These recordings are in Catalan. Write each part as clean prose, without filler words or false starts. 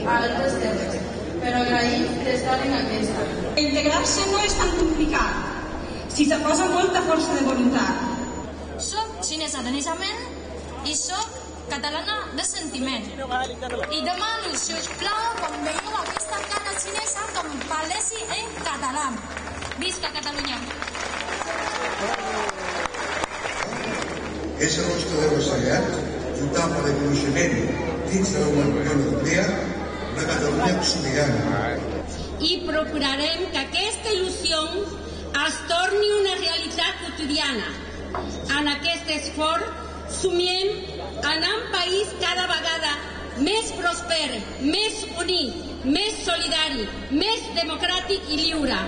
a altres terres, però agraïm d'estar en aquesta. Integrar-se no és tan complicat si se posa molta força de voluntat. Soc xinesa de naixement i soc catalana de sentiment. I demano, si us plau, quan veieu aquesta cara xinesa, que em parlessi en català. Visca Catalunya! És el nostre deure sagrat lluitar per el coneixement dins de la Unió Europea una Catalunya sobirana. I procurarem que aquesta il·lusió es torni una realitat quotidiana. En aquest esforç somiem anar un país cada vegada més pròsper, més unit, més solidari, més democràtic i lliure.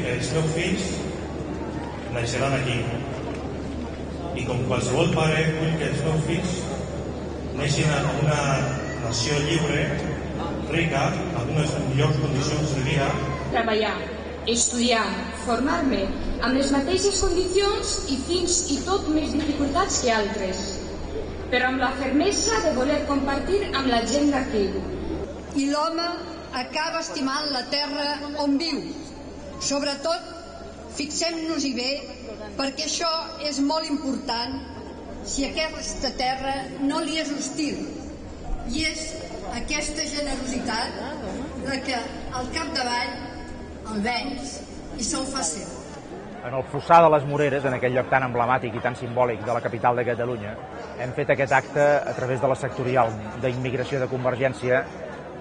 Els meus fills naixeran aquí i com qualsevol pare vull que els meus fills neixin en una nació lliure, rica, amb unes millors condicions de vida. Treballar, estudiar, formar-me amb les mateixes condicions i fins i tot més dificultats que altres, però amb la fermesa de voler compartir amb la gent d'aquí. I l'home acaba estimant la terra on viu. Sobretot, fixem-nos-hi bé, perquè això és molt important si aquesta terra no li és hostil. I és aquesta generositat la que al capdavall el venç i se'l fa seu. En el Fossar de les Moreres, en aquell lloc tan emblemàtic i tan simbòlic de la capital de Catalunya, hem fet aquest acte a través de la sectorial d'immigració de Convergència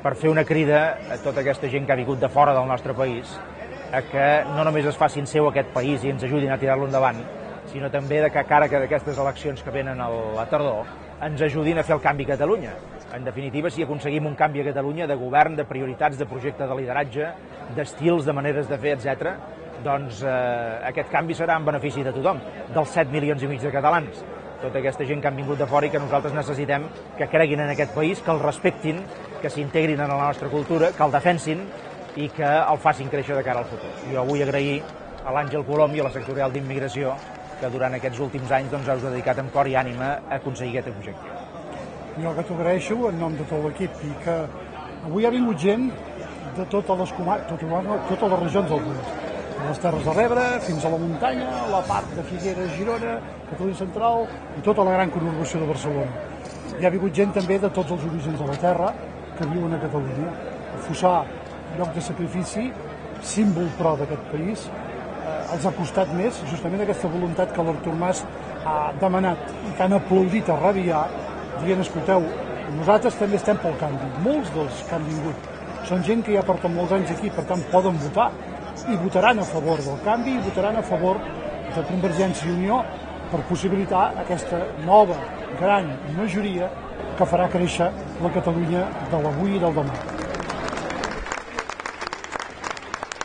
per fer una crida a tota aquesta gent que ha vingut de fora del nostre país a que no només es facin seu aquest país i ens ajudin a tirar-lo endavant, sinó també que a cara d'aquestes eleccions que venen a la tardor ens ajudin a fer el canvi a Catalunya. En definitiva, si aconseguim un canvi a Catalunya de govern, de prioritats, de projecte de lideratge, d'estils, de maneres de fer, etc., doncs aquest canvi serà en benefici de tothom, dels 7 milions i mig de catalans. Tota aquesta gent que han vingut de fora i que nosaltres necessitem que creguin en aquest país, que el respectin, que s'integrin en la nostra cultura, que el defensin i que el facin créixer de cara al futur. Jo vull agrair a l'Àngel Colom i a la sectorial d'immigració que durant aquests últims anys us heu dedicat amb cor i ànima a aconseguir aquest objectiu. Jo que t'ho agraeixo en nom de tot l'equip i que avui ha vingut gent de totes les totes les regions del país, de les Terres de l'Ebre fins a la muntanya, la part de Figueres, Girona, Catalunya Central i tota la gran conurbació de Barcelona. Hi ha vingut gent també de tots els orígens de la terra que viuen a Catalunya. El Fossar, lloc de sacrifici, símbol però d'aquest país, els ha costat més justament aquesta voluntat que l'Artur Mas ha demanat i que han aplaudit a rabiar, dient, escolteu, nosaltres també estem pel canvi. Molts dels que han vingut són gent que ja porten molts anys aquí, per tant poden votar i votaran a favor del canvi i votaran a favor de Convergència i Unió per possibilitar aquesta nova gran majoria que farà créixer la Catalunya de l'avui i del demà.